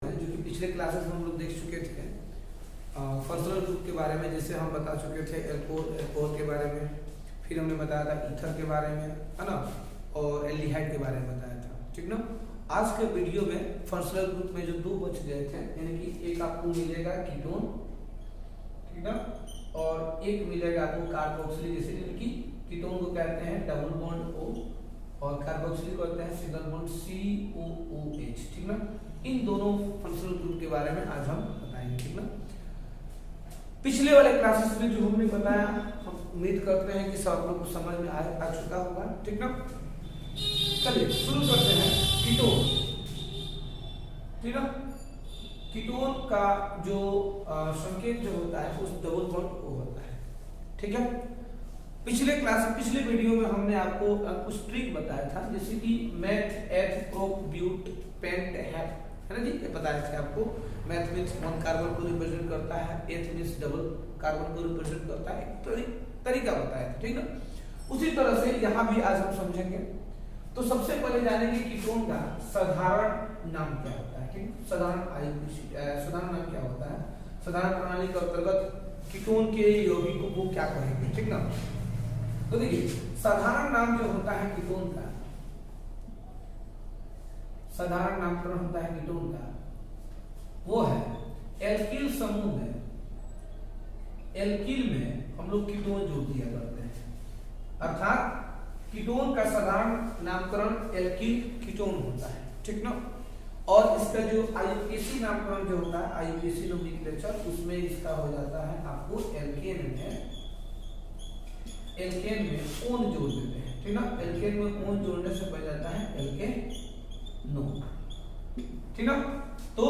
जो कि पिछले क्लासेस में हम लोग देख चुके थे फंक्शनल ग्रुप के बारे में, जैसे हम बता चुके थे एल्कोहल के बारे में, फिर हमने बताया था ईथर के बारे में, है ना, और एल्डिहाइड के बारे में बताया था, ठीक ना। आज के वीडियो में फंक्शनल ग्रुप में जो दो बच गए थे, यानी कि एक आपको मिलेगा कीटोन, ठीक ना, और एक मिलेगा आपको कार्बोक्सिलिक एसिड, यानी कि कीटोन को कहते हैं डबल बॉन्ड O और कार्बोक्सिलिक को कहते हैं सिंगल बॉन्ड COOH, ठीक ना। इन दोनों फंक्शनल ग्रुप के बारे में आज हम बताएंगे, ठीक ना। पिछले वाले क्लासेस में जो हमने बताया, हम उम्मीद करते हैं कि सब आप लोग को समझ में आ चुका होगा, ठीक ना। चलिए शुरू करते हैं कीटोन, ठीक ना। कीटोन का जो संकेत जो होता है उस डबल बॉन्ड O होता है, ठीक है। पिछले वीडियो में हमने आपको कुछ ट्रिक बताया था, जैसे कि मैथ एथ प्रोप ब्यूट पेंट हैप, है ना जी, ये बताया था आपको। मैथ मींस वन कार्बन को रिप्रेजेंट करता है, एथ मींस डबल कार्बन को रिप्रेजेंट करता है, तरीका बताया था, ठीक ना। उसी तरह से यहाँ भी आज हम समझेंगे। तो सबसे पहले जानेंगे कीटोन का साधारण नाम क्या होता है, ठीक। साधारण नाम क्या होता है, साधारण प्रणाली के अंतर्गत कीटोन के यौगिकों को क्या कहेंगे, ठीक ना। तो देखिए साधारण नाम जो होता है कीटोन का, साधारण नामकरण होता है कीटोन का, वो है एल्किल समूह में, एल्किल में हम लोग कीटोन जोड़ दिया करते हैं, अर्थात कीटोन का साधारण नामकरण एल्किल कीटोन होता है, ठीक ना। और इसका जो आईयूपीएसी नामकरण जो होता है, आईयूपीएसी नोमेनक्लेचर, उसमें इसका हो जाता है आपको एल्केन में ओन जोड़ देते हैं, ठीक ना। एल्केन में ओन जोड़ने से बन जाता है एल्केनोन, ठीक ना। तो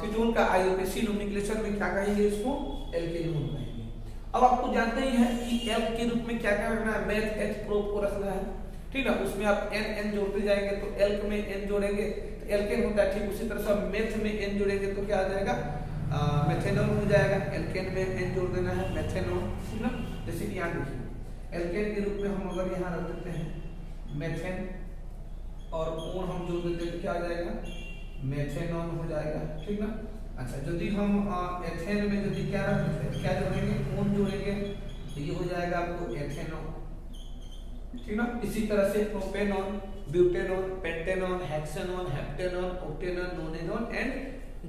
कीटोन का आईयूपीएसी नोमेनक्लेचर में क्या कहेंगे, इसको एल्केनोन कहेंगे। अब आपको जानते ही हैं कि एल के रूप में क्या क्या रखना है, मैथ एथ प्रोप को रखना है, ठीक ना। उसमें आप एन जोड़ते जाएंगे तो एल्क में एन जोड़ेंगे तो एल्केन होता है, ठीक उसी तरह से मेथ में एन जोड़ेंगे तो क्या आ जाएगा, मेथेनॉल हो जाएगा। एल्केन में एन जोड़ देना है, मेथेनॉल, ठीक ना। जैसे कि यहाँ देखिए एल्केन के रूप में हम अगर यहाँ रख देते हैं मेथेन और ओन हम जोड़ देते हैं तो क्या आ जाएगा, मेथेनॉल हो जाएगा, ठीक ना। अच्छा, यदि हम एथेन में यदि क्या रख देते हैं, क्या जोड़ेंगे, ओन जोड़ेंगे तो ये हो जाएगा आपको एथेनॉल, ठीक ना। इसी तरह से propanone, butanone, pentanone, hexanone, हेप्टेनॉन, ऑक्टेनॉन, नोनेनॉन and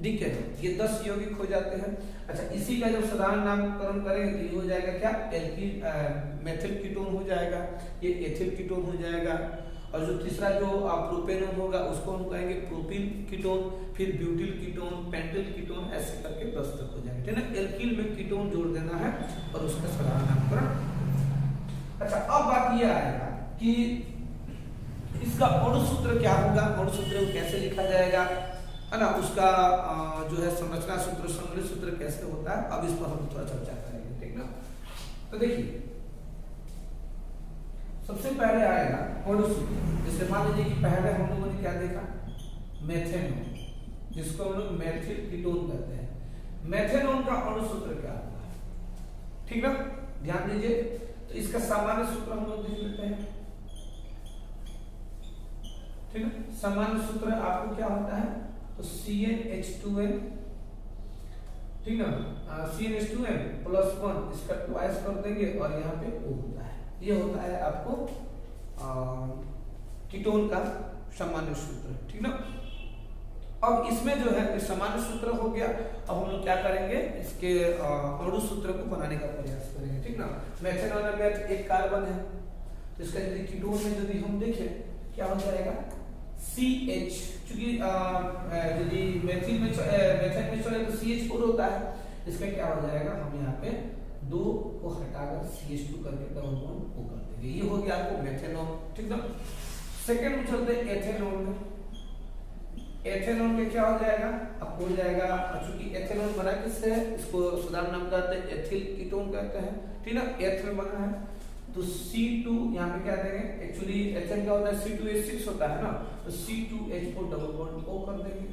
डिकेनॉन, ये 10 यौगिक हो जाते हैं। अच्छा, इसी का जब साधारण नामकरण करेंगे तो ये हो जाएगा क्या, मेथिल कीटोन हो जाएगा, ये एथिल कीटोन हो जाएगा। और जो तीसरा जो प्रोपेनॉन होगा उसको हम कहेंगे प्रोपिल कीटोन, फिर ब्यूटिल कीटोन, पेंटिल कीटोन, ऐसे करके 10 तक हो जाएगा, ठीक ना। एल्किल में कीटोन जोड़ देना है और उसका साधारण नामकरण। अच्छा, अब बात यह आएगा कि इसका अणु सूत्र क्या होगा, अणु सूत्र कैसे लिखा जाएगा, है ना, उसका जो है संरचना सूत्र, संगठित सूत्र कैसे होता है, अब इस पर हम थोड़ा चर्चा करेंगे, ठीक ना। तो देखिए सबसे पहले आएगा अणु सूत्र। जैसे मान लीजिए कि पहले हम लोगों ने क्या देखा, मेथेनॉन, जिसको हम लोग मेथिल कीटोन कहते हैं। मेथेनॉन का अणु सूत्र क्या होता है, ठीक ना, ध्यान दीजिए। तो इसका सामान्य सूत्र हम लोग देख लेते हैं, ठीक है। सामान्य सूत्र आपको क्या होता है, तो CnH2n, ठीक ना, CnH2n +1 इसका ट्वाइस कर देंगे और यहाँ पे O होता है। ये होता है आपको कीटोन का सामान्य सूत्र, ठीक ना। अब इसमें जो है सामान्य सूत्र हो गया, अब हम लोग क्या करेंगे, इसके अणु सूत्र को बनाने का प्रयास करेंगे, ठीक ना। मेथेनॉल में मैथ एक कार्बन है, तो इसका यदि कीटोन में यदि हम देखें क्या हो जाएगा, CH, क्योंकि यदि मेथिल में मेथेन में चले तो CH4 होता है, इसका क्या हो जाएगा, हम यहाँ पे 2 को हटाकर CH2 करके डबल बॉन्ड O कर देंगे, ये हो गया आपको मेथेनॉल, ठीक ना। सेकंड में चलते हैं एथेनॉल में। एथेनॉल में क्या हो जाएगा, अब हो जाएगा, चूंकि एथेनॉल बना किससे है, इसको साधारण नाम कहते हैं एथिल कीटोन कहते हैं, ठीक ना। एथ में बना है तो C2 यहाँ पे क्या देंगे, एक्चुअली एथेन क्या होता है, C2H6 होता है ना, तो C2H4 डबल बॉन्ड O कर देंगे,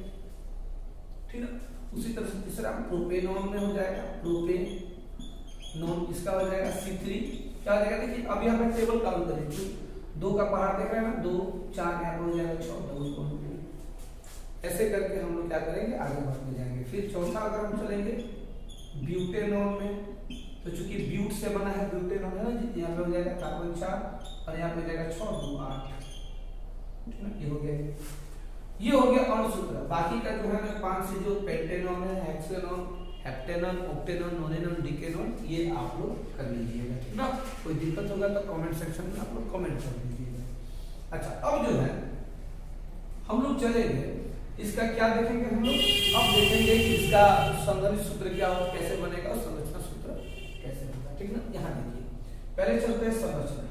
ठीक ना। उसी तरह से तीसरा प्रोपेनॉन में हो जाएगा, प्रोपेनॉन इसका हो जाएगा C3, क्या हो जाएगा, देखिए अब यहाँ पे टेबल काउंट करेंगे, 2 का पहाड़ देख रहे हैं ना, 2 4 यहाँ पे हो जाएगा 6 डबल बॉन्ड ऐसे करके हम लोग क्या करेंगे, आगे बढ़ते जाएंगे। फिर चौथा अगर हम चलेंगे ब्यूटेनॉन में, तो चूंकि ब्यूट से बना है ब्यूटेनॉन है ना जी, यहाँ पे हो जाएगा कार्बन 4 और यहाँ पे हो जाएगा 6 2 8, ठीक है, ये हो गया। ये हो गया अणु सूत्र। बाकी का जो है ना 5 से जो पेंटेनॉन है, हेक्सेनॉन, हेप्टेनॉन, ऑक्टेनॉन, नोनेनॉन, डिकेनॉन, ये आप लोग कर लीजिएगा, ठीक ना। कोई दिक्कत होगा तो कमेंट सेक्शन में आप लोग कमेंट कर दीजिएगा। अच्छा, अब जो है हम लोग चलेंगे, इसका क्या देखेंगे हम लोग, अब देखेंगे कि इसका संगणित सूत्र क्या हो, कैसे बनेगा और संरचना सूत्र कैसे होगा, ठीक ना। यहाँ देखिए, पहले चलते हैं संरचना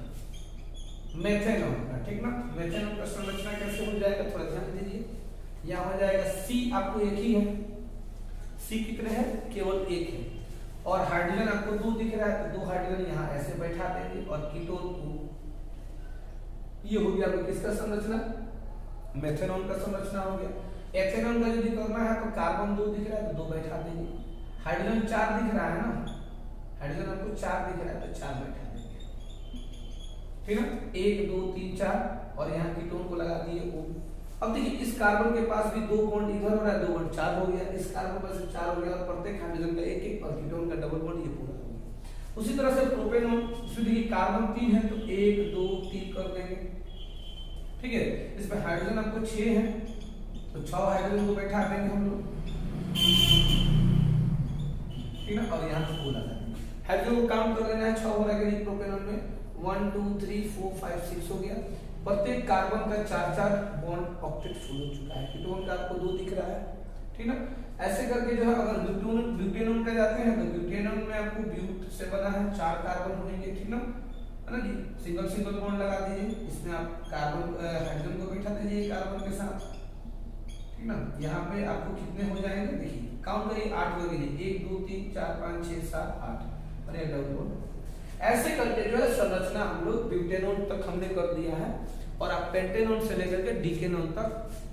मेथेनॉन का, ठीक ना। मेथेनॉन का संरचना कैसे हो जाएगा, थोड़ा ध्यान दीजिए। यहाँ हो जाएगा C, आपको एक ही है, C कितने हैं, केवल एक है, और हाइड्रोजन आपको 2 दिख रहा है, तो 2 हाइड्रोजन यहाँ ऐसे बैठा देंगे, और कीटोन को, ये हो गया आपको किसका संरचना, मेथेनॉन का संरचना हो गया। एथेनॉन का यदि करना है तो कार्बन 2 दिख रहा है, तो 2 बैठा देंगे। हाइड्रोजन 4 दिख रहा है ना, हाइड्रोजन आपको 4 दिख रहा है, तो 4 बैठा देंगे, ठीक है। 1 2 3 4, और यहाँ कीटोन को लगा दिए O। अब देखिए, इस कार्बन के पास भी 2 बॉन्ड इधर हो रहा है, 2 बॉन्ड 4 हो गया, इस कार्बन पर से 4 हो गया, और प्रत्येक हाइड्रोजन का 1 1 और कीटोन का डबल बॉन्ड, ये पूरा हो गया। उसी तरह से प्रोपेनॉन, इसमें देखिए कार्बन 3 है, तो 1 2 3 कर देंगे, ठीक है। इसमें हाइड्रोजन आपको 6 है, तो 6 हाइड्रोजन को बैठा देंगे हम लोग, ठीक है, और यहाँ पे O लगा देंगे। हाइड्रोजन को काउंट कर लेना है, 6 हो रहा है कि प्रोपेनॉन में 1 2 3 4 5 6 हो गया। प्रत्येक कार्बन का 4 बॉन्ड ऑक्टेट फुल हो चुका है। कीटोन का आपको 2 दिख रहा है, ठीक ना। ऐसे करके जो है, अगर ब्यूटेनॉन पे जाते हैं, तो ब्यूटेनॉन में आपको ब्यूट से बना है, 4 कार्बन होंगे, ठीक ना, है ना जी। सिंगल बॉन्ड लगा दीजिए, इसमें आप कार्बन हाइड्रोजन को बैठा दीजिए कार्बन के साथ, ठीक ना। यहाँ पे आपको कितने हो जाएंगे, देखिए काउंट करिए, 8 हो गए, 1 2 3 4 5 6 7 8, और ये डबल बॉन्ड। ऐसे करके जो है संरचना हम लोग ब्यूटेनॉन तक हमने कर दिया है, और आप पेंटेनॉन से लेकर के डिकेनॉन तक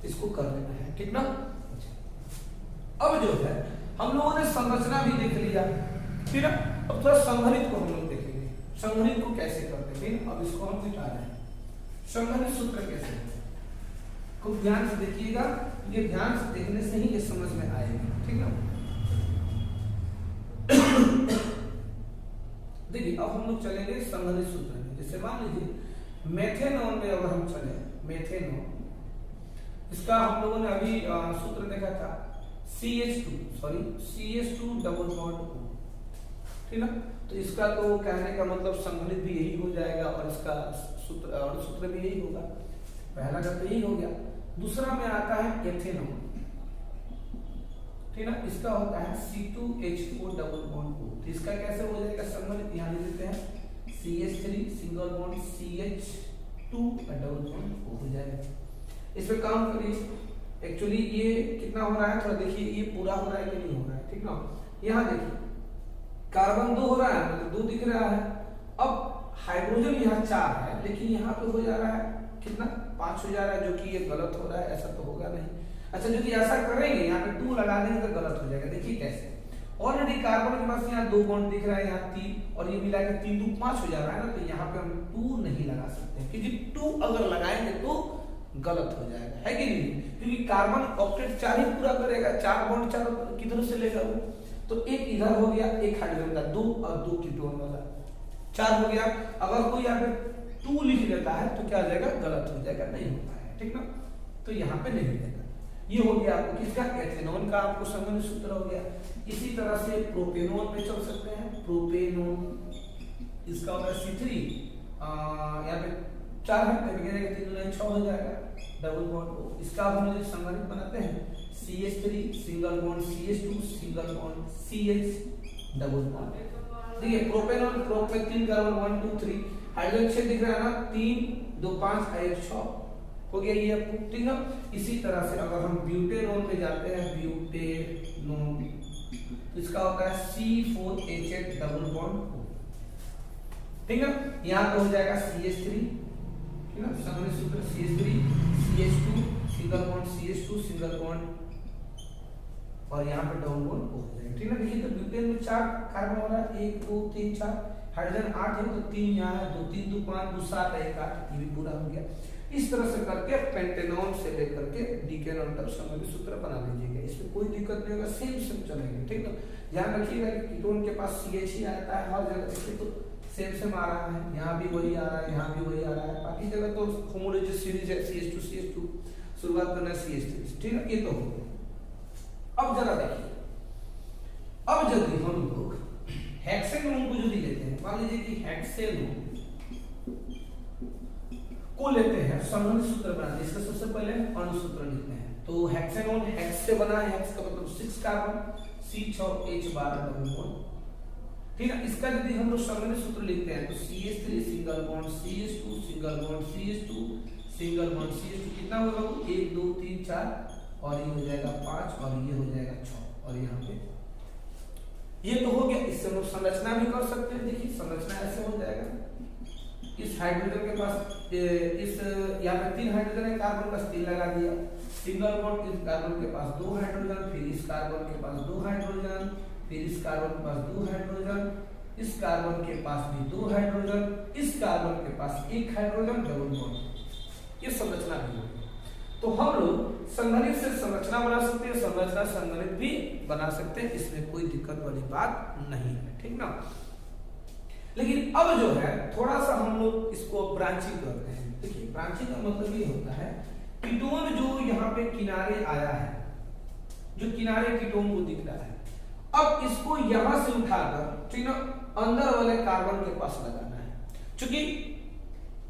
इसको कर लेना है, ठीक ना। अब जो है हम लोगों ने संरचना भी देख लिया, ठीक है। अब थोड़ा संघनित को हम लोग देखेंगे, संघनित को कैसे करते हैं। अब इसको हम मिटा रहे हैं, संघनित सूत्र कैसे है, खूब ध्यान से देखिएगा, ये ध्यान से देखने से ही ये समझ में आएगी, ठीक ना। देखिए, अब हम लोग चलेंगे संघनित सूत्र में। जैसे मान लीजिए मेथेनॉन में अगर हम चले, मेथेनॉन, इसका हम लोगों ने अभी सूत्र देखा था, CH2 डबल बॉन्ड O, ठीक ना। तो इसका तो कहने का मतलब संघनित भी यही हो जाएगा, और इसका सूत्र भी यही होगा। पहला का तो यही हो गया। दूसरा में आता है एथेनॉन, ठीक ना, इसका होता है C2H4 डबल बॉन्ड O। तो इसका कैसे हो जाएगा संघनित, यहाँ लिख देते हैं CH3 single bond CH2 double bond O हो जाएगा। इस पे काउंट करिए, एक्चुअली ये कितना हो रहा है, थोड़ा देखिए ये पूरा हो रहा है कि नहीं हो रहा है, ठीक ना। यहाँ देखिए कार्बन 2 हो रहा है, मतलब 2 दिख रहा है। अब हाइड्रोजन यहाँ 4 है, लेकिन यहाँ पे हो जा रहा है कितना, 5 हो जा रहा है, जो कि ये गलत हो रहा है, ऐसा तो होगा नहीं। अच्छा, जो कि ऐसा करेंगे, यहाँ पे 2 लगा देंगे तो गलत हो जाएगा। देखिए कैसे, ऑलरेडी कार्बन के पास यहाँ 2 बॉन्ड दिख रहा है, यहाँ 3, और ये मिला के 3 2 5 हो जा रहा है ना, तो यहाँ पे हम 2 नहीं लगा सकते, क्योंकि 2 अगर लगाएंगे तो गलत हो जाएगा, है कि नहीं। क्योंकि कार्बन ऑक्टेट 4 ही पूरा करेगा, 4 बॉन्ड 4 किधर से लेगा वो, तो एक इधर हो गया, एक हाइड्रोजन का 2 और 2 कीटोन वाला 4 हो गया। अगर कोई यहाँ पे 2 लिख लेता है तो क्या हो जाएगा, गलत हो जाएगा, नहीं होता है, ठीक ना। तो यहाँ पे नहीं देगा। ये हो गया आपको किसका, एथेनॉन का आपको संघनित सूत्र हो गया। इसी तरह से प्रोपेनॉन पे चल सकते हैं। प्रोपेनॉन, इसका होगा C3, यहाँ पे 4 है, 3 9 6 हो जाएगा, डबल बॉन्ड O। इसका हम लोग संघनित बनाते हैं, CH3 single bond CH2 single bond CH double bond. देखिए प्रोपेनॉन, प्रोप में 3 कार्बन 1 2 3, हाइड्रोजन 6 दिख रहा है ना, 3 2 5 1 6 हो गया ये आपको, ठीक है। इसी तरह से अगर हम ब्यूटेनॉन पे जाते हैं, ब्यूटेनॉन, तो इसका होता है C4H8 डबल बॉन्ड O, ठीक है। यहाँ पे हो जाएगा CH3, ठीक है, संघनित सूत्र CH3 CH2 single bond CH2 single bond, और यहाँ पे डबल बॉन्ड O हो जाएगा, ठीक है। देखिए तो ब्यूटेन में 4 कार्बन हो रहा है, 1 2 3 4, हाइड्रोजन 8 है, तो 3 यहाँ है, 2 3 2 5 2 7 1 8, ये भी पूरा हो गया। इस तरह से करके पेंटेनॉन से लेकर के डिकेनॉन तक संबंधित सूत्र बना लीजिएगा, इसमें कोई दिक्कत नहीं होगा, सेम चलेंगे। ठीक है, ध्यान रखिएगा कि कीटोन के पास CH ही आता है हर जगह, देखिए तो सेम आ रहा है, यहाँ भी वही आ रहा है, यहाँ भी वही आ रहा है, बाकी जगह तो होमोलॉजी सीरीज है CH2 शुरुआत करना CH3। ठीक है, ये तो हो गया। अब जरा देखिए, अब यदि हम लोग हेक्सेनोन को यदि लेते हैं, मान लीजिए कि हेक्सेनोन को लेते हैं, संबंधित सूत्र बनाते हैं, इसका सबसे पहले अणु सूत्र लिखते हैं। तो हेक्सेनोन हेक्स से बना है, हेक्स का मतलब 6 कार्बन, C6H12 डबल बॉन्ड। ठीक है, इसका यदि हम लोग संबंधित सूत्र लिखते हैं तो CH3 single bond CH2 single bond CH2 single bond CH2, कितना होगा वो 1 2 3 4 और ये हो जाएगा 5 और ये हो जाएगा 6 और यहाँ पे ये तो हो गया। इससे हम लोग संरचना भी कर सकते हैं। देखिए संरचना ऐसे हो जाएगा, इस हाइड्रोजन के पास इस यहाँ पे 3 हाइड्रोजन है, कार्बन का स्टील लगा दिया, सिंगल बॉन्ड, इस कार्बन के पास 2 हाइड्रोजन, फिर इस कार्बन के पास 2 हाइड्रोजन, फिर इस कार्बन के पास 2 हाइड्रोजन, इस कार्बन के पास भी 2 हाइड्रोजन, इस कार्बन के पास 1 हाइड्रोजन, डबल बॉन्ड। ये संरचना भी होगी। तो हम लोग संघनित से संरचना बना सकते हैं, संरचना संघनित भी बना सकते हैं, इसमें कोई दिक्कत वाली बात नहीं है। ठीक ना, लेकिन अब जो है थोड़ा सा हम लोग इसको ब्रांचिंग करते हैं। देखिए ब्रांचिंग का मतलब ये होता है कीटोन जो यहाँ पे किनारे आया है, जो किनारे कीटोन को दिख रहा है, अब इसको यहां से उठाकर ठीक ना अंदर वाले कार्बन के पास लगाना है। क्योंकि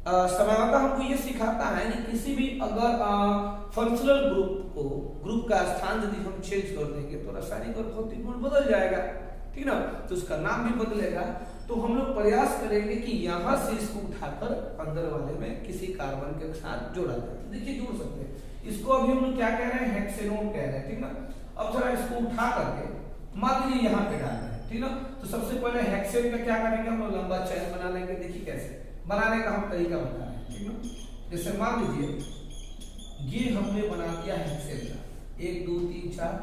सामान्यतः हमको ये सिखाता है कि किसी भी अगर फंक्शनल ग्रुप का स्थान यदि हम चेंज कर देंगे तो रासायनिक और भौतिक गुण बदल जाएगा। ठीक ना, तो उसका नाम भी बदलेगा। तो हम लोग प्रयास करेंगे कि यहाँ से इसको उठाकर अंदर वाले में किसी कार्बन के साथ जोड़ा जाए। देखिए जोड़ सकते हैं इसको, अभी हम लोग क्या कह रहे हैं, हेक्सेनोन कह रहे हैं। ठीक ना, अब जरा इसको उठा करके मान लीजिए यहाँ पे डाल रहे हैं। ठीक ना, तो सबसे पहले हेक्सेन का क्या करेंगे, हम लोग लंबा चैन बना लेंगे। देखिए कैसे बनाने का हम तरीका बता रहे हैं। ठीक ना, जैसे मान लीजिए ये हमने बना दिया हेक्सेन का 1 2 3 4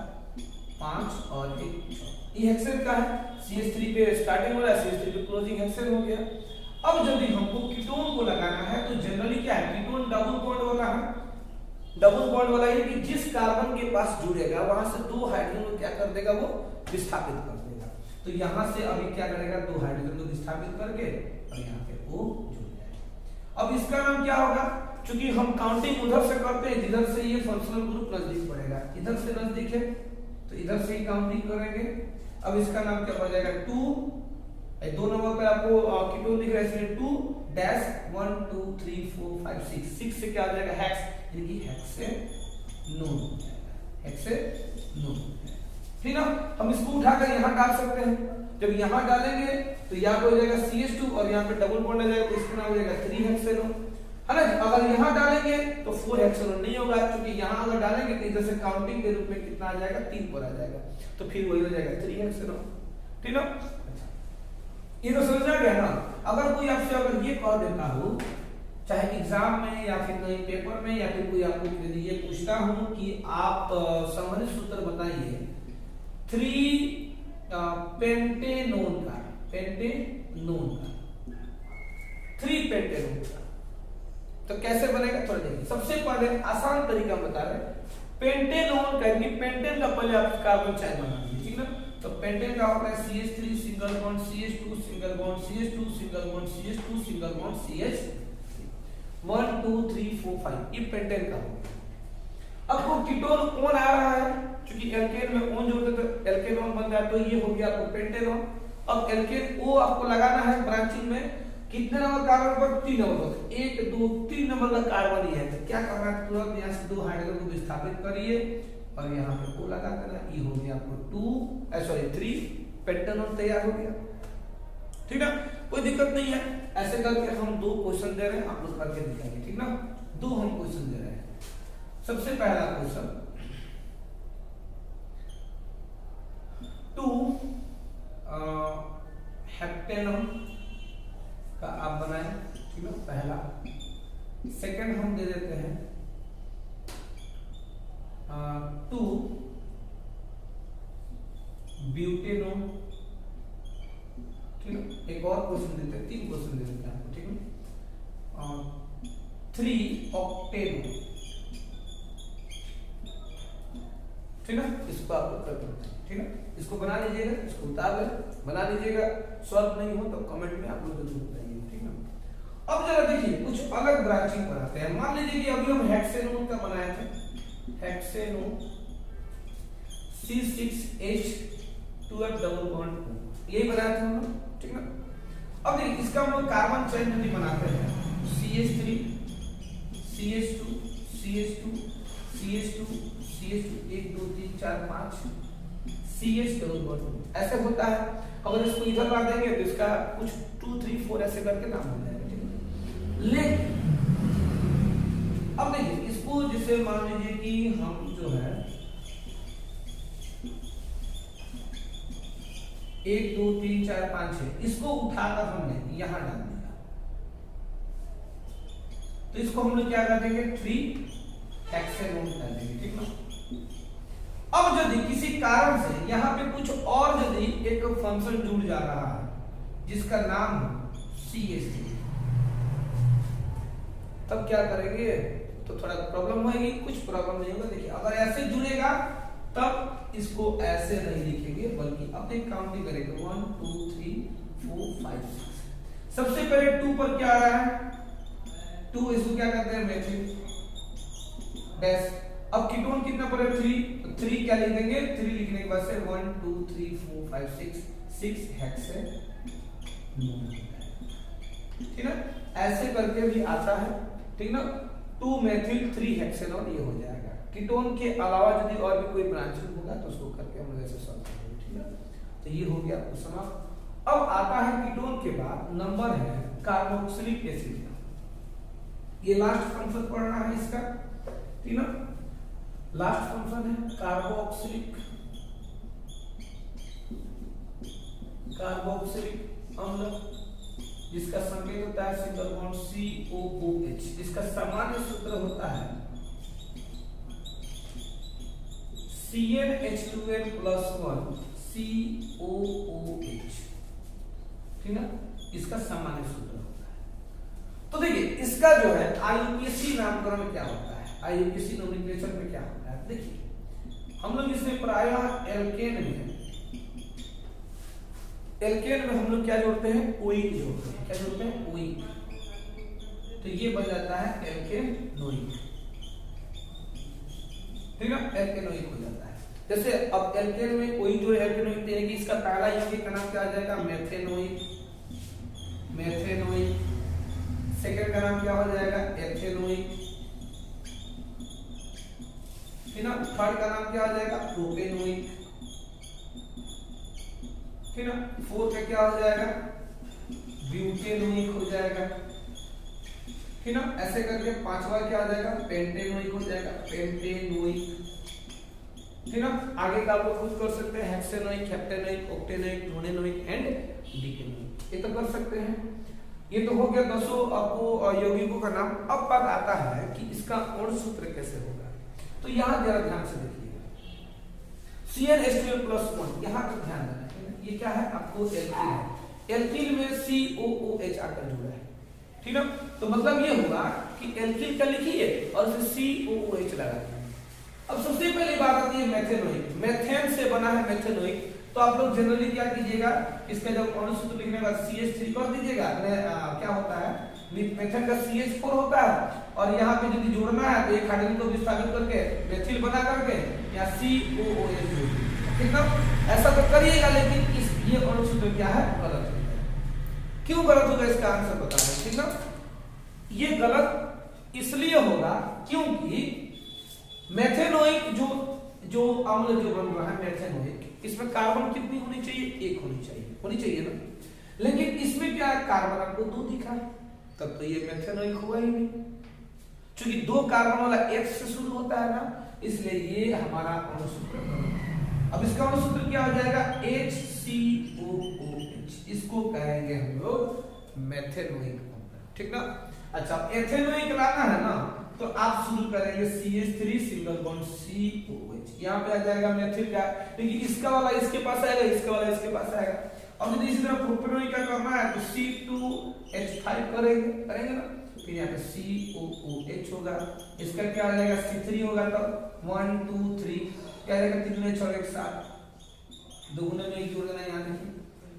5 और 1 6, ये हेक्सेन का है। CH3 पे स्टार्टिंग हो रहा है, CH3 पे क्लोजिंग हेक्सेन हो गया। अब यदि हमको कीटोन को लगाना है तो जनरली क्या है, कीटोन डबल बॉन्ड वाला है। डबल बॉन्ड वाला ये कि जिस कार्बन के पास जुड़ेगा वहां से 2 हाइड्रोजन को क्या कर देगा, वो विस्थापित कर देगा। तो यहां से अभी क्या करेगा, 2 हाइड्रोजन को विस्थापित करके और यहाँ पे वो जुड़ जाएगा। अब इसका नाम क्या होगा, क्योंकि हम काउंटिंग उधर से करते हैं जिधर से ये फंक्शनल ग्रुप नजदीक पड़ेगा, इधर से नजदीक है तो इधर से ही काउंटिंग करेंगे। अब इसका नाम क्या पड़ जाएगा, 2 2 नंबर पे आपको कीटोन दिख रहा है इसलिए 2 डैश 1 2 3 4 5 6 6 से क्या आ जाएगा, हेक्स, यानी हेक्सेनोन, हेक्सेनोन। ठीक ना, हम इसको उठाकर यहाँ डाल सकते हैं। जब यहाँ डालेंगे तो यहाँ पे हो जाएगा CH2 और यहाँ पे डबल बॉन्ड आ जाएगा तो इसका नाम हो जाएगा 3 हेक्सेनोन, है ना। अगर यहाँ डालेंगे तो 4 हेक्सेनोन नहीं होगा, क्योंकि यहाँ अगर डालेंगे तो इधर से काउंटिंग के रूप में कितना आ जाएगा, 3 पर आ जाएगा, तो फिर वही हो जाएगा 3 हेक्सेनोन। ठीक ना, ये तो समझ आ गया ना। अगर कोई आपसे अगर ये कह देता हो चाहे एग्जाम में या फिर कहीं पेपर में या फिर कोई आपको यदि ये पूछता हूं कि आप संबंधित सूत्र बताइए 3 पेंटेनोन का 3 पेंटेनोन का, तो कैसे बनेगा थोड़ा देखिए। सबसे पहले आसान तरीका बता रहे हैं, पेंटेनोन का पेंटेन का पहले आप कार्बन चैन बना लीजिए। ठीक ना, तो पेंटेन का होता है CH3 single bond CH2 single bond CH2 single bond CH2 single bond CH 1 2 3 4 5, ये पेंटेन का होगा। अब वो कीटोन कौन आ रहा है, क्योंकि एल्केन में ओन जोड़ते तो एल्केनोन बन जाए, तो ये हो गया आपको पेंटेनोन। अब एल्केन ओ आपको लगाना है ब्रांचिंग में, कितने नंबर कार्बन पर, 3 नंबर पर, 1 2 3 नंबर का कार्बन ही है। तो क्या करना है, तुरंत यहाँ से 2 हाइड्रोजन को विस्थापित करिए और यहाँ पे ओ लगा देना, ये हो गया आपको 3 पेंटेनोन तैयार हो गया। ठीक है, कोई दिक्कत नहीं है। ऐसे करके हम 2 क्वेश्चन दे रहे हैं, आप लोग करके दिखाएंगे। ठीक ना, 2 हम क्वेश्चन दे रहे हैं। सबसे पहला क्वेश्चन 2 हेप्टेनोन का आप बनाए। ठीक है, पहला। सेकंड हम दे देते हैं 2 ब्यूटेनोन। ठीक है, एक और क्वेश्चन देते हैं, 3 क्वेश्चन दे देते हैं आपको। ठीक है, 3 ऑक्टेनो, ठीक है, इसको आप लोग कर सकते हैं, ठीक है, इसको बना लीजिएगा, इसको उतार ले, बना लीजिएगा, सॉल्व नहीं हो तो कमेंट में आप लोग जरूर बताइए, ठीक है। अब जरा देखिए कुछ अलग ब्रांचिंग बनाते हैं। मान लीजिए कि अभी हम हेक्सेनोन का बनाए थे, हेक्सेनोन C6H12 डबल बॉन्ड, यही बनाया था हम लोग, ठीक है। अब देखिए इसका हम लोग कार्बन चेन यदि बनाते हैं, CH3 CH2 CH2 CH2 CH2 1 2 3 4 5 CH double bond ऐसे होता है। अगर इसको इधर ला देंगे तो इसका कुछ 2 3 4 ऐसे करके नाम हो जाएगा, ठीक है। लेकिन अब देखिए इसको जैसे मान लीजिए कि हम जो है 1 2 3 4 5 6 इसको उठाकर हमने यहां डाल दिया, तो इसको हम लोग क्या कर देंगे 3 हेक्सेनोन कर देंगे, ठीक है। अब यदि किसी कारण से यहाँ पे कुछ और यदि एक फंक्शन जुड़ जा रहा है जिसका नाम CH3, तब क्या करेंगे, तो थोड़ा प्रॉब्लम होगी, कुछ प्रॉब्लम नहीं होगा। देखिए अगर ऐसे जुड़ेगा तब इसको ऐसे नहीं लिखेंगे, बल्कि अपने काउंटिंग करेंगे 1 2 3 4 5 6। सबसे पहले 2 पर क्या आ रहा है, 2, इसको क्या कहते हैं मेथिल डैश। अब कीटोन कितना पर है 3, तो 3 क्या लिख देंगे, 3 लिखने के बाद से 1 2 3 4 5 6 हेक्सेनोन, ठीक है। ऐसे करके भी आता है, ठीक ना, 2 मेथिल 3 हेक्सेनोन ये हो जाएगा। कीटोन के अलावा यदि और भी कोई ब्रांचिंग होगा तो उसको करके हम लोग ऐसे सॉल्व करेंगे, ठीक है। तो ये हो गया समाप्त। अब आता है कीटोन के बाद नंबर है कार्बोक्सिलिक एसिड, ये लास्ट फंक्शन पढ़ना है इसका, ठीक ना। लास्ट फंक्शन है कार्बोक्सिलिक अम्ल, जिसका संकेत होता है सिंगल बॉन्ड COOH। इसका सामान्य सूत्र होता है CnH2n+1 COOH, ठीक ना, इसका सामान्य सूत्र होता है। तो देखिए इसका जो है IUPAC नामकरण में क्या होता है, IUPAC नोमेनक्लेचर में क्या होता है, देखिए हम लोग इसमें प्रायः एल्केन में हम लोग क्या जोड़ते हैं, ओइक जोड़ते हैं। क्या जोड़ते हैं, ओइक, तो ये बन जाता है एल्केनोइक, ठीक है, एल्केनोइक हो जाता है। जैसे अब एल्केन में ओइक जो एल्केनोइक देंगे, इसका पहला यौगिक का नाम क्या आ जाएगा, मेथेनोइक, सेकंड का नाम क्या हो जाएगा, एथेनोइक, ठीक ना। थर्ड का नाम क्या हो जाएगा, प्रोपेनोइक, ठीक ना। फोर्थ का क्या हो जाएगा, ब्यूटेनोइक हो जाएगा, ठीक ना। ऐसे करके पांचवा क्या हो जाएगा, पेंटेनोइक हो जाएगा, पेंटेनोइक, ठीक ना। आगे का आप लोग खुद कर सकते हैं, हेक्सेनोइक, हेप्टेनोइक, ऑक्टेनोइक, नोनेनोइक एंड डिकेनोइक, ये तो कर सकते हैं। ये तो हो गया 10 आपको यौगिकों का नाम। अब बात आता है कि इसका अणु सूत्र कैसे होगा, तो यहां जरा ध्यान से देखिएगा, CnH2n+1, यहां पर ध्यान देना, ये क्या है आपको एल्किल है, एल्किल में COOH आकर जुड़ा है, ठीक है। तो मतलब ये हुआ कि एल्किल का लिखिए और फिर COOH लगा दिए। अब सबसे पहली बात आती है मेथेनोइक, मेथेन से बना है मेथेनोइक, तो आप लोग जनरली क्या कीजिएगा, इसका जब अणु सूत्र लिखने के बाद CH3 कर दीजिएगा, क्या होता है मेथेन का CH4 होता है, और यहाँ पे यदि जोड़ना है तो एक हाइड्रोजन को विस्थापित करके मेथिल बना करके या COOH जोड़, ठीक ना। ऐसा तो करिएगा, लेकिन ये अणु सूत्र क्या है, गलत है। क्यों गलत होगा, इसका आंसर बता रहे, ठीक ना। ये गलत इसलिए होगा क्योंकि मेथेनोइक जो अम्ल जो बन रहा है मेथेनोइक, इसमें कार्बन कितनी होनी चाहिए, 1 होनी चाहिए ना। लेकिन इसमें क्या है, कार्बन आपको 2 दिखा है, तब तो ये मेथेनोइक हुआ ही नहीं, क्योंकि 2 कार्बन वाला H से शुरू होता है ना, इसलिए ये हमारा अणु सूत्र। अब इसका अणु सूत्र क्या हो जाएगा, HCOOH, इसको कहेंगे हम लोग मेथेनोइक अम्ल, ठीक ना। अच्छा एथेनोइक लाना है ना, तो आप शुरू करेंगे CH3 सिंगल बॉन्ड COH, यहाँ पे आ जाएगा मेथिल का, क्योंकि इसका वाला इसके पास आएगा, इसका वाला इसके पास आएगा। अब यदि इसी तरह प्रोपेनोइक का करना है तो C2H5 करेंगे ना, फिर यहाँ पे COOH होगा, इसका क्या आ जाएगा C3 होगा, तब 1 2 3 क्या आ जाएगा, 3 में 6 एक 7, दोगुने में एक जोड़ देना यहाँ देखिए,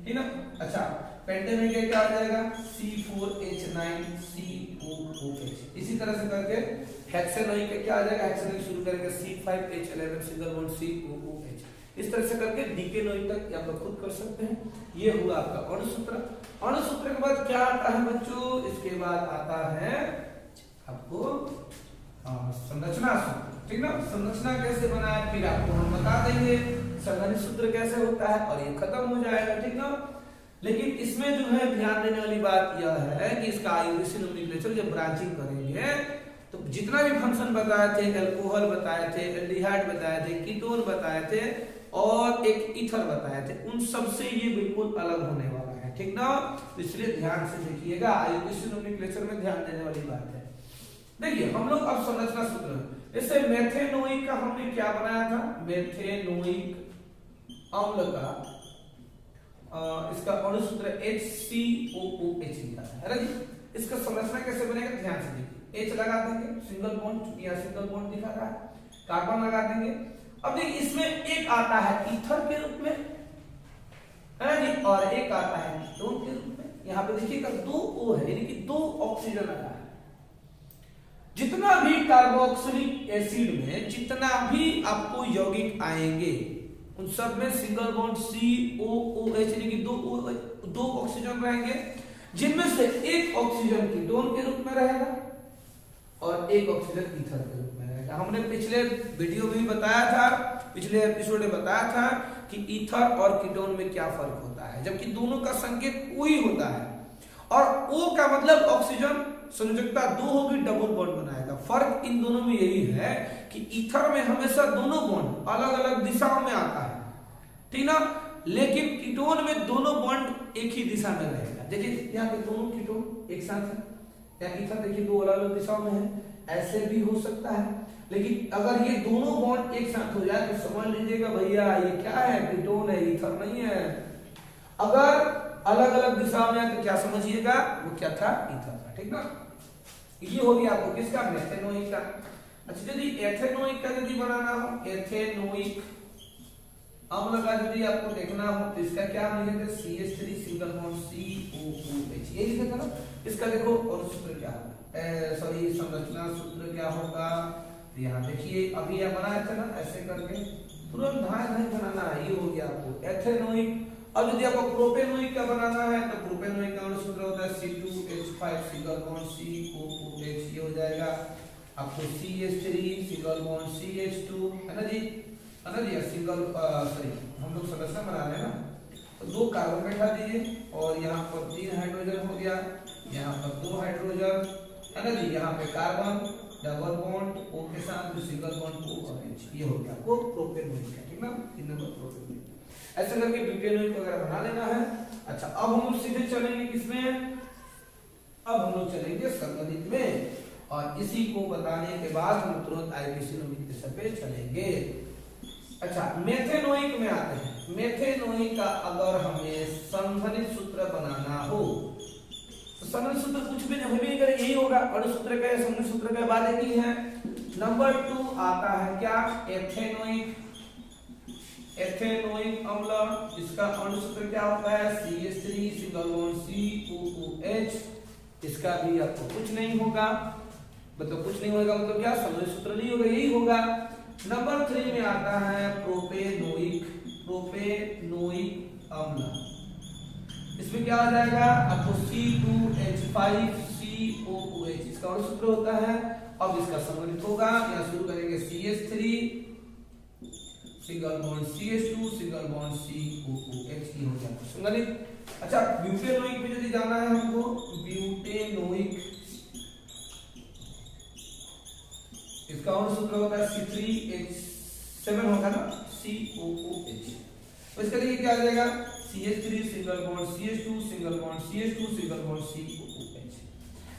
ठीक ना। अच्छा पेंटेन में क्या आ जाएगा C4H9 COOH, इसी तरह से करके हेक्सेनोइक का क्या आ जाएगा, हेक्सेनोइक शुरू करेंगे C5H11 सिंगल बॉन्ड COOH, इस तरह से करके डीकेनोइक तक आप खुद कर सकते हैं। ये हुआ आपका अणुसूत्र। अणुसूत्र के बाद क्या आता है बच्चों, इसके बाद आता है आपको संरचना सूत्र, ठीक ना। संरचना कैसे बनाए फिर आपको हम बता देंगे, संघनित सूत्र कैसे होता है और ये खत्म हो जाएगा, ठीक ना। लेकिन इसमें जो है ध्यान देने वाली बात यह है कि इसका आईयूसीएन नोमेनक्लेचर जब ब्रांचिंग करेंगे तो जितना भी फंक्शन बताए थे, अल्कोहल बताए थे, एल्डिहाइड बताए थे, कीटोन बताए थे और एक ईथर बताए थे, उन सबसे ये बिल्कुल अलग होने वाला है, ठीक ना। तो इसलिए ध्यान से देखिएगा, आईयूसीएन नोमेनक्लेचर में ध्यान देने वाली बात है। देखिए हम लोग अब संरचना सूत्र, इससे मेथेनोइक का हमने क्या बनाया था, मेथेनोइक अम्ल का इसका अणुसूत्र HCOOH लिखा है ना जी। इसका संरचना कैसे बनेगा ध्यान से देखिए, H लगा देंगे सिंगल बॉन्ड, चूंकि यहाँ सिंगल बॉन्ड दिखा रहा है, कार्बन लगा देंगे। अब देखिए इसमें एक आता है ईथर के रूप में है ना जी, और एक आता है कीटोन के रूप में। यहाँ पे देखिएगा 2 O है, यानी कि 2 ऑक्सीजन लगा है। जितना भी कार्बोक्सिलिक एसिड में जितना भी आपको यौगिक आएंगे उन सब में सिंगल बॉन्ड COOH यानी कि 2 ऑक्सीजन रहेंगे, जिनमें से एक ऑक्सीजन कीटोन के रूप में रहेगा और एक ऑक्सीजन ईथर के रूप में रहेगा। हमने पिछले वीडियो में भी बताया था, पिछले एपिसोड में बताया था कि ईथर और कीटोन में क्या फर्क होता है, जबकि दोनों का संकेत O ही होता है और O का मतलब ऑक्सीजन संयोजकता 2 होगी, डबल बॉन्ड बनाएगा। फर्क इन दोनों में यही है कि ईथर में हमेशा दोनों बॉन्ड अलग अलग दिशाओं में आता है, ठीक ना, लेकिन कीटोन में दोनों बॉन्ड एक ही दिशा में रहेगा। देखिए यहाँ पे दोनों कीटोन एक साथ है, यहाँ ईथर देखिए 2 अलग अलग दिशाओं में है, ऐसे भी हो सकता है। लेकिन अगर ये दोनों बॉन्ड एक साथ हो जाए तो समझ लीजिएगा भैया ये क्या है, कीटोन है, ईथर नहीं है। अगर अलग अलग दिशा में तो क्या समझिएगा वो क्या था, ईथर था, ठीक ना। ये हो गया आपको किसका, मेथेनोइक का। अच्छा यदि एथेनोइक का यदि बनाना हो, एथेनोइक अम्ल का यदि आपको देखना हो तो इसका क्या लिखेंगे, CH3 सिंगल बॉन्ड COOH, ये लिखा था ना। इसका देखो अणुसूत्र क्या होगा, सॉरी संरचना सूत्र क्या होगा, यहाँ देखिए अभी यह बनाया था ना, ऐसे करके तुरंत धाए बनाना है। ये हो गया आपको एथेनोइक। अब यदि आपको प्रोपेनोइक का बनाना है तो प्रोपेनोइक का अणुसूत्र होता है C2H5 सिंगल बॉन्ड COOH, ये हो जाएगा आपको CH3 सिंगल बॉन्ड CH2 है ना जी, सिंगल सॉरी हम लोग संरचना बना रहे हैं ना, तो 2 कार्बन बैठा दीजिए और यहाँ पर 3 हाइड्रोजन हो गया, यहाँ पर 2 हाइड्रोजन है ना जी, यहाँ पे कार्बन डबल बॉन्ड O के साथ सिंगल बॉन्ड OH, ये हो गया आपको प्रोपेनोइक का, ठीक ना, 3 नंबर प्रोपेनोइक। ऐसे करके ब्यूटेनोइक वगैरह बना लेना है। अच्छा अब हम लोग सीधे चलेंगे किसमें, अब हम लोग चलेंगे संगणित में, और इसी को बताने के बाद हम तुरंत आईयूसीएन नोमेनक्लेचर पे चलेंगे। अच्छा मेथेनोइक में आते हैं। मेथेनोइक का अगर हमें संघनित सूत्र बनाना हो तो संघनित सूत्र कुछ भी नहीं करे, यही होगा अणुसूत्र का, संघनित सूत्र का बात एक ही है। नंबर 2 आता है क्या, एथेनोइक। एथेनोइक अम्ल, इसका अणुसूत्र क्या होता है, CH3 सिंगल बॉन्ड COOH। इसका भी आपको कुछ नहीं होगा, मतलब कुछ नहीं होगा मतलब क्या, संघनित सूत्र नहीं होगा, यही होगा। नंबर 3 में आता है प्रोपेनोइक। प्रोपेनोइक अम्ल, इसमें क्या हो जाएगा आपको C2H5 COOH, इसका अणुसूत्र होता है। अब इसका संघनित होगा, यहाँ शुरू करेंगे CH3 single bond CH2 single bond COOH, हो जाएगा संघनित। अच्छा ब्यूटेनोइक में यदि जाना है हमको, ब्यूटेनोइक इसका अणुसूत्र होता है C3H7 होगा ना, COOH। तो इसका देखिए क्या आ जाएगा, CH3 single bond CH2 single bond CH2 single bond COOH।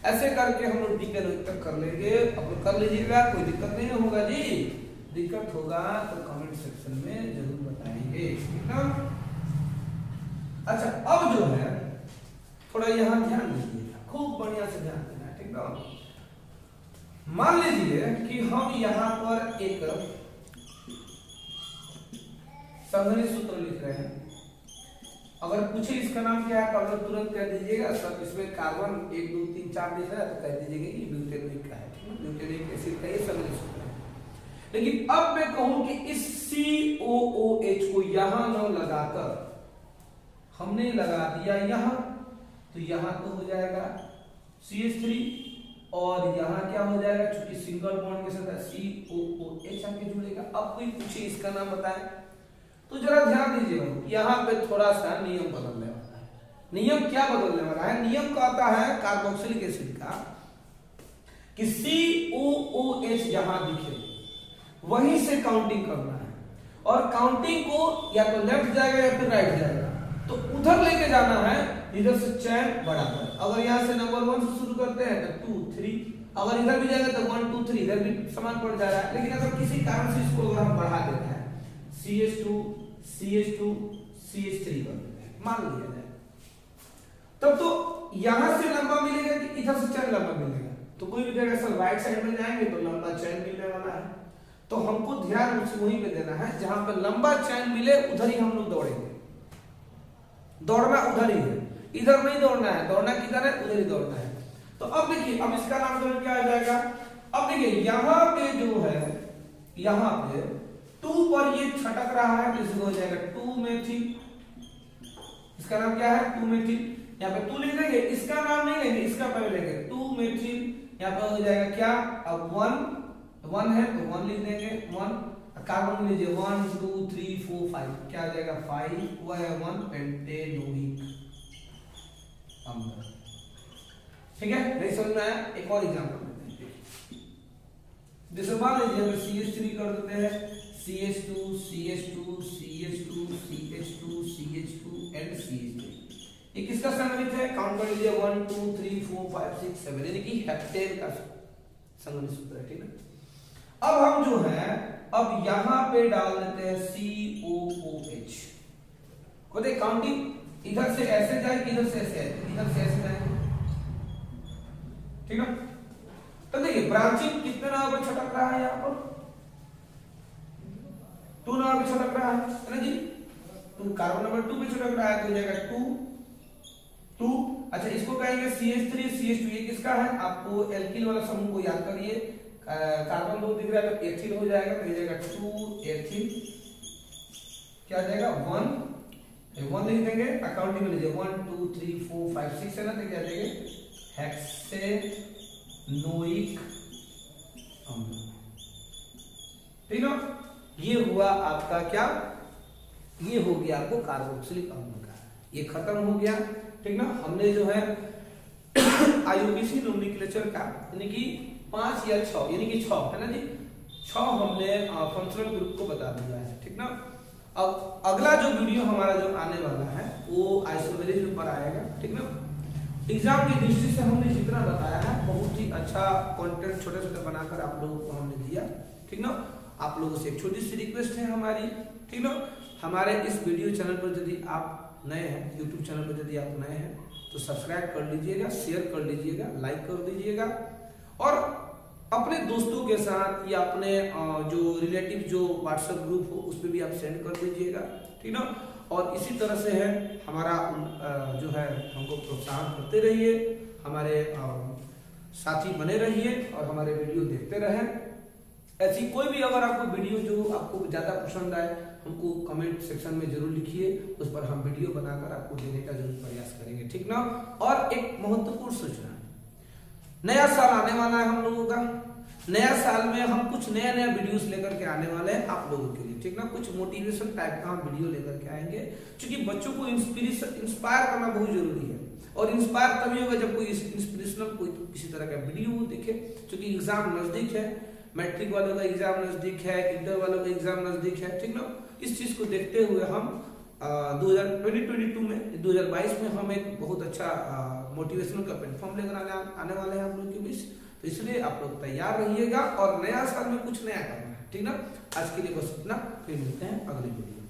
ऐसे करके हम लोग डीकेनोइक तक कर लेंगे। अब कर लीजिएगा, कोई दिक्कत नहीं होगा जी, दिक्कत होगा तो कमेंट सेक्शन में जरूर बताएंगे, ठीक ना। अच्छा अब जो है थोड़ा यहाँ ध्यान दीजिएगा, खूब बढ़िया से ध्यान देना है, ठीक ना। हम यहाँ पर एक संघनित सूत्र लिख रहे हैं। अगर पूछे इसका नाम क्या है तो अगर तुरंत कह दीजिएगा सर इसमें कार्बन 1 2 3 4 दिख रहा है तो कह दीजिएगा ये ब्यूटेनोइक का है। ब्यूटेनोइक एसिड का ये संघनित सूत्र है। लेकिन अब मैं कहूं कि इस COOH को यहां न लगाकर हमने लगा दिया यहां, तो यहां तो हो जाएगा CH3 और यहां क्या हो जाएगा, चूंकि सिंगल बॉन्ड के साथ COOH आके जुड़ेगा। अब कोई पूछे इसका नाम बताएं तो जरा ध्यान दीजिएगा, यहाँ पे थोड़ा सा नियम बदलने वाला है। नियम क्या बदलने वाला है? नियम कहता है कार्बोक्सिलिक एसिड का कि COOH जहां दिखे वहीं से काउंटिंग करना है, और काउंटिंग को या तो लेफ्ट जाएगा या फिर राइट जाएगा, तो उधर लेके जाना है इधर से चैन बराबर। अगर यहाँ से नंबर 1 से शुरू करते हैं तो 2 3, अगर इधर भी जाएगा तो 1 2 3, इधर भी समान पड़ जा रहा है। लेकिन अगर किसी कारण से इसको अगर हम बढ़ा देते हैं CH2 CH2 CH3 कर देते हैं, मान लिया जाए, तब तो यहां से लंबा मिलेगा कि इधर से चैन लंबा मिलेगा? तो कोई भी कहेगा सर राइट साइड में जाएंगे तो लंबा चैन मिलने वाला है। तो हमको ध्यान वहीं पे देना है जहां पर लंबा चैन मिले उधर ही हम लोग दौड़ेंगे। दौड़ना उधर ही है, इधर नहीं दौड़ना है। दौड़ना किधर है? उधर ही दौड़ना है। तो अब देखिए, अब इसका नाम क्या आ जाएगा? अब देखिए यहाँ पे जो है, यहाँ पे 2 पर ये छटक रहा है तो इसको हो जाएगा 2 मेथिल। इसका नाम क्या है? 2 मेथिल। यहाँ पे 2 लिख देंगे, इसका नाम नहीं लेंगे, इसका पहले लेंगे 2 मेथिल। यहाँ पे हो जाएगा क्या? अब 1 है तो 1 लिख देंगे 1। कार्बन लीजिए 1 2 3 4 5, क्या आ जाएगा? 5 हुआ है 1 पेंटेनोइक अम्ल। ठीक है, नहीं समझ में आया? एक और एग्जांपल देते हैं। जैसे मान लीजिए हम CH3 कर देते हैं, CH2 CH2 CH2 CH2 CH2 and CH3। ये किसका संघनित है? काउंट कर लीजिए 1 2 3 4 5 6 7, यानी कि हेप्टेन का संघनित सूत्र है। ठीक है, अब हम जो है अब यहां पे डाल देते हैं COOH को। देख काउंटिंग इधर से ऐसे जाए, इधर से ऐसे आए, इधर से ऐसे जाए। ठीक है, तो देखिए ब्रांचिंग कितने नंबर पर छटक रहा है? यहाँ पर 2 नंबर पे छटक रहा है ना जी। 2 कार्बन नंबर 2 पे छटक रहा है तो हो जाएगा 2 2। अच्छा, इसको कहेंगे CH3 CH2। ये किसका है? आपको एल्किल वाला समूह को याद करिए। कार्बन 2 दिख रहा है तो एथिल हो जाएगा, तो हो जाएगा 2 एथिल। क्या आ जाएगा? 1 लिख देंगे। अकाउंटिंग में लीजिए 1 2 3 4 5 6 है ना, तो क्या जाएगा? हेक्सेनोइक अम्ल। ठीक है, ये हुआ आपका क्या? ये हो गया आपको कार्बोक्सिलिक अम्ल का, ये खत्म हो गया। ठीक ना, हमने जो है IUPAC नोमेनक्लेचर का यानी कि 5 या 6, यानी कि 6 है ना जी, 6 हमने फंक्शनल ग्रुप को बता दिया है। ठीक ना, अब अगला जो वीडियो हमारा जो आने वाला है वो आइसोमेरिज्म पर आएगा। ठीक ना, एग्जाम की दृष्टि से हमने जितना बताया है बहुत ही अच्छा कंटेंट छोटे छोटे बनाकर आप लोगों को हमने दिया। ठीक ना, आप लोगों से एक छोटी सी रिक्वेस्ट है हमारी। ठीक ना, हमारे इस वीडियो चैनल पर यदि आप नए हैं, यूट्यूब चैनल पर यदि आप नए हैं तो सब्सक्राइब कर लीजिएगा, शेयर कर लीजिएगा, लाइक कर दीजिएगा, और अपने दोस्तों के साथ या अपने जो रिलेटिव जो व्हाट्सएप ग्रुप हो उस पर भी आप सेंड कर दीजिएगा। ठीक ना, और इसी तरह से है हमारा जो है हमको प्रोत्साहन करते रहिए, हमारे साथी बने रहिए और हमारे वीडियो देखते रहें। ऐसी कोई भी अगर आपको वीडियो जो आपको ज्यादा पसंद आए हमको कमेंट सेक्शन में जरूर लिखिए, उस पर हम वीडियो बनाकर आपको देने का जरूर प्रयास करेंगे। ठीक ना, और एक महत्वपूर्ण सूचना, नया साल आने वाला है हम लोगों का। नया साल में हम कुछ नया नया वीडियोस लेकर के आने वाले हैं आप लोगों के लिए। ठीक ना, कुछ मोटिवेशन टाइप का हम वीडियो लेकर के आएंगे, क्योंकि बच्चों को इंस्पायर करना बहुत जरूरी है। और इंस्पायर तभी होगा जब कोई इंस्पिरेशनल कोई किसी तरह का वीडियो वो देखे, क्योंकि एग्जाम नजदीक है, मैट्रिक वालों का एग्जाम नजदीक है, इंटर वालों का एग्जाम नजदीक है। ठीक ना, इस चीज को देखते हुए हम 2022 में 2022 में हम एक बहुत अच्छा मोटिवेशनल का प्लेटफॉर्म लेकर आने वाले हैं आप लोगों के बीच। तो इसलिए आप लोग तैयार रहिएगा और नया साल में कुछ नया करना है। ठीक ना, आज के लिए बस इतना, फिर मिलते हैं अगली वीडियो।